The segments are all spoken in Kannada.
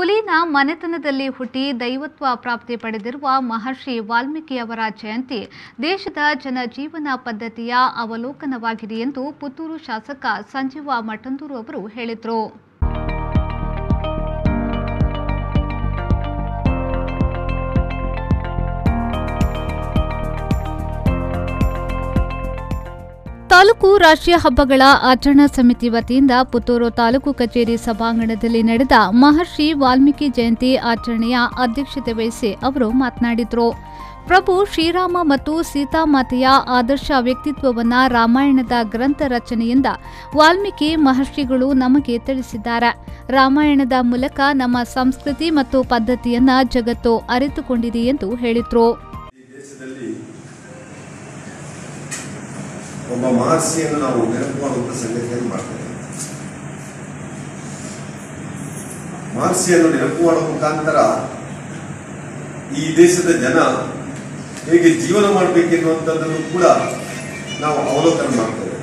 ಕುಲೀನ ಮನೆತನದಲ್ಲಿ ಹುಟ್ಟಿ ದೈವತ್ವ ಪ್ರಾಪ್ತಿ ಪಡೆದಿರುವ ಮಹರ್ಷಿ ವಾಲ್ಮೀಕಿಯವರ ಜಯಂತಿ ದೇಶದ ಜನಜೀವನ ಪದ್ಧತಿಯ ಅವಲೋಕನವಾಗಿದೆ ಎಂದು ಪುತ್ತೂರು ಶಾಸಕ ಸಂಜೀವ ಮಠಂದೂರು ಅವರು ಹೇಳಿದರು. ತಾಲೂಕು ರಾಷ್ಟ್ರೀಯ ಹಬ್ಬಗಳ ಆಚರಣಾ ಸಮಿತಿ ವತಿಯಿಂದ ಪುತ್ತೂರು ತಾಲೂಕು ಕಚೇರಿ ಸಭಾಂಗಣದಲ್ಲಿ ನಡೆದ ಮಹರ್ಷಿ ವಾಲ್ಮೀಕಿ ಜಯಂತಿ ಆಚರಣೆಯ ಅಧ್ಯಕ್ಷತೆ ವಹಿಸಿ ಅವರು ಮಾತನಾಡಿದರು. ಪ್ರಭು ಶ್ರೀರಾಮ ಮತ್ತು ಸೀತಾಮಾತೆಯ ಆದರ್ಶ ವ್ಯಕ್ತಿತ್ವವನ್ನು ರಾಮಾಯಣದ ಗ್ರಂಥ ರಚನೆಯಿಂದ ವಾಲ್ಮೀಕಿ ಮಹರ್ಷಿಗಳು ನಮಗೆ ತಿಳಿಸಿದ್ದಾರೆ. ರಾಮಾಯಣದ ಮೂಲಕ ನಮ್ಮ ಸಂಸ್ಕೃತಿ ಮತ್ತು ಪದ್ಧತಿಯನ್ನ ಜಗತ್ತು ಅರಿತುಕೊಂಡಿದೆ ಎಂದು ಹೇಳಿದರು. ಒಬ್ಬ ಮಹರ್ಷಿಯನ್ನು ನಾವು ನೆನಪು ಮಾಡುವಂಥ ಸಂಗತಿಯನ್ನು ಮಾಡ್ತೇವೆ. ಮಹರ್ಷಿಯನ್ನು ನೆನಪು ಮಾಡುವ ಮುಖಾಂತರ ಈ ದೇಶದ ಜನ ಹೇಗೆ ಜೀವನ ಮಾಡಬೇಕೆನ್ನುವಂಥದ್ದನ್ನು ಕೂಡ ನಾವು ಅವಲೋಕನ ಮಾಡ್ತೇವೆ.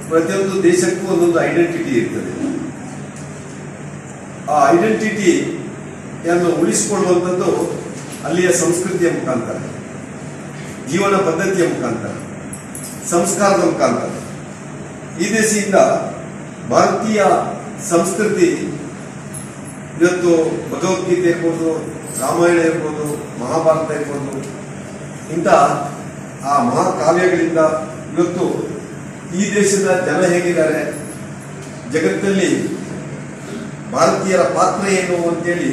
ಪ್ರತಿಯೊಂದು ದೇಶಕ್ಕೂ ಒಂದೊಂದು ಐಡೆಂಟಿಟಿ ಇರ್ತದೆ. ಆ ಐಡೆಂಟಿಟಿಯನ್ನು ಉಳಿಸಿಕೊಳ್ಳುವಂಥದ್ದು ಅಲ್ಲಿಯ ಸಂಸ್ಕೃತಿಯ ಮುಖಾಂತರ, ಜೀವನ ಪದ್ಧತಿಯ ಮುಖಾಂತರ, ಸಂಸ್ಕಾರದ ಮುಖಾಂತರ. ಈ ದೇಶದಿಂದ ಭಾರತೀಯ ಸಂಸ್ಕೃತಿ ಇವತ್ತು ಭಗವದ್ಗೀತೆ ಇರ್ಬೋದು, ರಾಮಾಯಣ ಇರ್ಬೋದು, ಮಹಾಭಾರತ ಇರ್ಬೋದು, ಇಂಥ ಆ ಮಹಾಕಾವ್ಯಗಳಿಂದ ಇವತ್ತು ಈ ದೇಶದ ಜನ ಹೇಗಿದ್ದಾರೆ, ಜಗತ್ತಲ್ಲಿ ಭಾರತೀಯರ ಪಾತ್ರ ಏನು ಅಂತೇಳಿ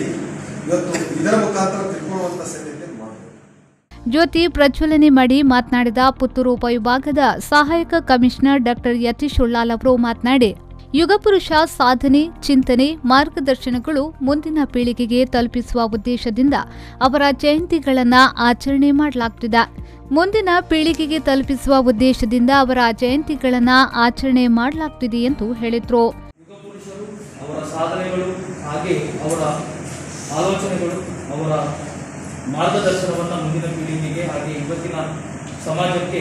ಇವತ್ತು ಇದರ ಮುಖಾಂತರ ತಿಳ್ಕೊಳ್ಳುವಂಥ ಸಂಗತಿ. ಜ್ಯೋತಿ ಪ್ರಜ್ವಲನೆ ಮಾಡಿ ಮಾತನಾಡಿದ ಪುತ್ತೂರು ಉಪವಿಭಾಗದ ಸಹಾಯಕ ಕಮಿಷನರ್ ಡಾಕ್ಟರ್ ಯತೀಶ್ ಉಳ್ಳಾಲ್ ಅವರು ಮಾತನಾಡಿ, ಯುಗಪುರುಷ ಸಾಧನೆ, ಚಿಂತನೆ, ಮಾರ್ಗದರ್ಶನಗಳು ಮುಂದಿನ ಪೀಳಿಗೆಗೆ ತಲುಪಿಸುವ ಉದ್ದೇಶದಿಂದ ಅವರ ಜಯಂತಿಗಳನ್ನು ಆಚರಣೆ ಮಾಡಲಾಗುತ್ತಿದೆ. ಮುಂದಿನ ಪೀಳಿಗೆಗೆ ತಲುಪಿಸುವ ಉದ್ದೇಶದಿಂದ ಅವರ ಜಯಂತಿಗಳನ್ನು ಆಚರಣೆ ಮಾಡಲಾಗುತ್ತಿದೆ ಎಂದು ಹೇಳಿದರು. ಯುಗಪುರುಷರು ಅವರ ಸಾಧನೆಗಳು, ಹಾಗೆ ಅವರ ಆಲೋಚನೆಗಳು, ಅವರ ಮಾರ್ಗದರ್ಶನವನ್ನು ಮುಂದಿನ ಪೀಳಿಗೆಗೆ ಹಾಗೆ ಇವತ್ತಿನ ಸಮಾಜಕ್ಕೆ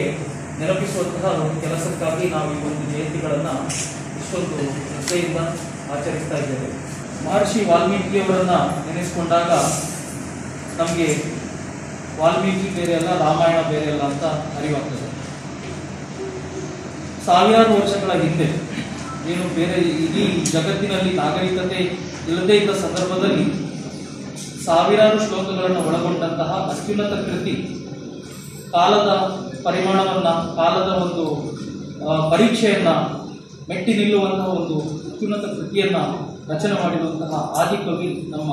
ನೆನಪಿಸುವಂತಹ ಒಂದು ಕೆಲಸಕ್ಕಾಗಿ ನಾವು ಈ ಒಂದು ಜಯಂತಿಗಳನ್ನು ಇಷ್ಟೊಂದು ಶ್ರದ್ಧೆಯಿಂದ ಆಚರಿಸ್ತಾ ಇದ್ದೇವೆ. ಮಹರ್ಷಿ ವಾಲ್ಮೀಕಿಯವರನ್ನು ನೆನೆಸಿಕೊಂಡಾಗ ನಮಗೆ ವಾಲ್ಮೀಕಿ ಬೇರೆ ಅಲ್ಲ, ರಾಮಾಯಣ ಬೇರೆ ಅಲ್ಲ ಅಂತ ಅರಿವಾಗ್ತದೆ. ಸಾವಿರಾರು ವರ್ಷಗಳ ಹಿಂದೆ ಏನು ಬೇರೆ ಇಡೀ ಜಗತ್ತಿನಲ್ಲಿ ನಾಗರಿಕತೆ ಇಲ್ಲದೇ ಇದ್ದ ಸಂದರ್ಭದಲ್ಲಿ ಸಾವಿರಾರು ಶ್ಲೋಕಗಳನ್ನು ಒಳಗೊಂಡಂತಹ ಅತ್ಯುನ್ನತ ಕೃತಿ, ಕಾಲದ ಪರಿಮಾಣವನ್ನು, ಕಾಲದ ಒಂದು ಪರೀಕ್ಷೆಯನ್ನು ಮೆಟ್ಟಿ ನಿಲ್ಲುವಂತಹ ಒಂದು ಅತ್ಯುನ್ನತ ಕೃತಿಯನ್ನು ರಚನೆ ಮಾಡಿರುವಂತಹ ಆದಿಕವಿ ನಮ್ಮ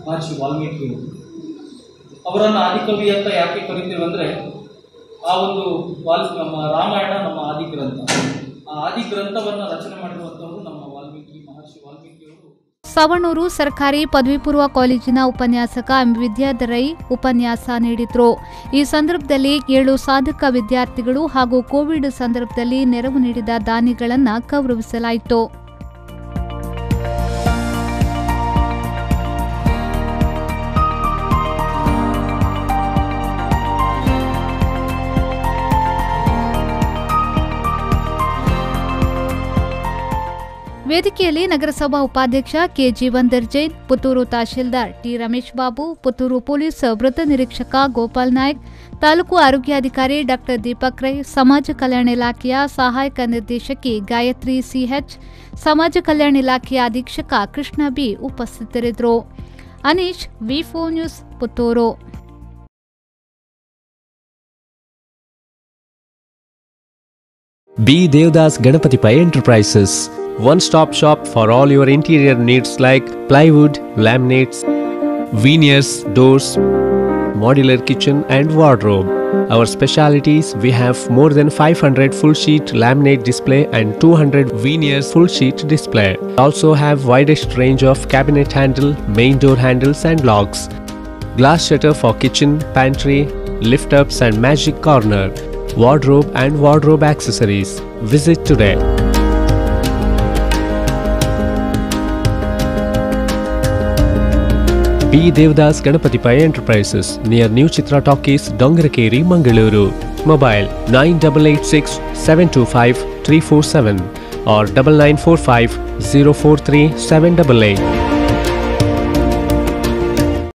ಮಹರ್ಷಿ ವಾಲ್ಮೀಕಿಯವರು. ಅವರನ್ನು ಆದಿಕವಿ ಅಂತ ಯಾಕೆ ಕರಿತೀವಿ ಅಂದರೆ, ಆ ಒಂದು ರಾಮಾಯಣ ನಮ್ಮ ಆದಿಗ್ರಂಥ. ಆ ಆದಿಗ್ರಂಥವನ್ನು ರಚನೆ ಮಾಡಿರುವಂಥವರು ನಮ್ಮ ಮಹರ್ಷಿ ವಾಲ್ಮೀಕಿಯವರು. ಸವಣೂರು ಸರ್ಕಾರಿ ಪದವಿ ಪೂರ್ವ ಕಾಲೇಜಿನ ಉಪನ್ಯಾಸಕ ಎಂ ವಿದ್ಯಾಧರೈ ಉಪನ್ಯಾಸ ನೀಡಿದರು. ಈ ಸಂದರ್ಭದಲ್ಲಿ 7 ಸಾಧಕ ವಿದ್ಯಾರ್ಥಿಗಳು ಹಾಗೂ ಕೋವಿಡ್ ಸಂದರ್ಭದಲ್ಲಿ ನೆರವು ನೀಡಿದ ದಾನಿಗಳನ್ನು ಗೌರವಿಸಲಾಯಿತು. ವೇದಿಕೆಯಲ್ಲಿ ನಗರಸಭಾ ಉಪಾಧ್ಯಕ್ಷ K Jeevandhar Jain, Puttur tahsildar T Ramesh Babu, Puttur police ವೃತ್ತ ನಿರೀಕ್ಷಕ ಗೋಪಾಲ್ ನಾಯ್ಕ್, ತಾಲೂಕು ಆರೋಗ್ಯಾಧಿಕಾರಿ ಡಾಕ್ಟರ್ ದೀಪಕ್ ರೈ, ಸಮಾಜ ಕಲ್ಯಾಣ ಇಲಾಖೆಯ ಸಹಾಯಕ ನಿರ್ದೇಶಕಿ ಗಾಯತ್ರಿ ಸಿಎಚ್, ಸಮಾಜ ಕಲ್ಯಾಣ ಇಲಾಖೆಯ ಅಧೀಕ್ಷಕ ಕೃಷ್ಣ ಬಿ ಉಪಸ್ಥಿತರಿದ್ದರು. ಅನೀಶ್, ವಿ4 news, Puttur. B. Devdas Ganapati Pai Enterprises, one-stop shop for all your interior needs like plywood, laminates, veneers, doors, modular kitchen and wardrobe. Our specialities: we have more than 500 full sheet laminate display and 200 veneers full sheet display. Also have widest range of cabinet handle, main door handles and locks, glass shutter for kitchen, pantry, lift ups and magic corner, wardrobe and wardrobe accessories. Visit today. B. Devdas Ganapati Pai Enterprises, near New Chitra Talkies, Dongarakeri, Mangaluru. Mobile 9886 725 347 or 9945 043 788.